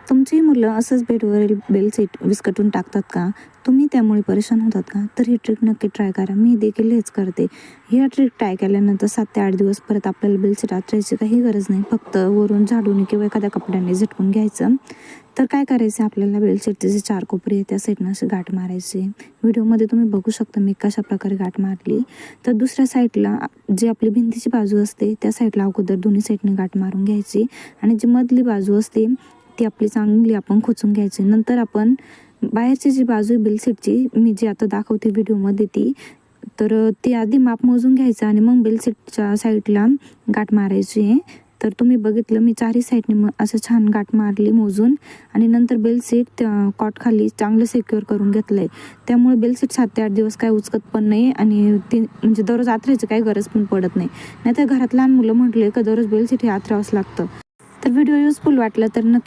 तुमची मुलं असंच बेडवरील बेलसीट विस्कटून टाकतात का? तुम्ही त्यामुळे परेशान होतात का? तर ही ट्रिक नक्की ट्राय करा. मी देखील हेच करते. ही ट्रिक ट्राय केल्यानंतर 7 ते 8 दिवस परत आपल्याला बेलसीट आथरायची काही गरज नाही. फक्त वरून झाडूने किंवा एखाद्या कपड्याने झटकून घ्यायचं. तर काय करायचं आपल्याला बेलसीटचे जे 4 कोपरे आहेत त्या साईडनं असे गाठ मारायचे. व्हिडिओमध्ये तुम्ही बघू शकता मी कशा प्रकारे गाठ मारली. तर दुसऱ्या साईडला जी आपली भिंतीची बाजू असते त्या साईडला अगोदर दोन्ही साईडने गाठ मारून घ्यायची आणि जी मधली बाजू असते ती आपली चांगली आपण खोचून घ्यायची. नंतर आपण बाहेरची जी बाजू आहे बेलसीटची मी जी आता दाखवते व्हिडिओमध्ये ती आधी माप मोजून घ्यायचं आणि मग बेलसीटच्या साईडला गाठ मारायची आहे. तर तुम्ही बघितलं मी चारही साईडने असं छान गाठ मारली मोजून आणि नंतर बेलसीट कॉट खाली चांगलं सिक्युअर करून घेतलं आहे. त्यामुळे बेलसीट 7 ते 8 दिवस काय उचकत पण नाही आणि ती म्हणजे दररोज आथरायची काही गरज पण पडत नाही. नाहीतर घरात लहान मुलं म्हटले का दररोज बेलसीट हे आथरावंच लागतं. तर व्हिडिओ युजफुल वाटला तर नक्कीच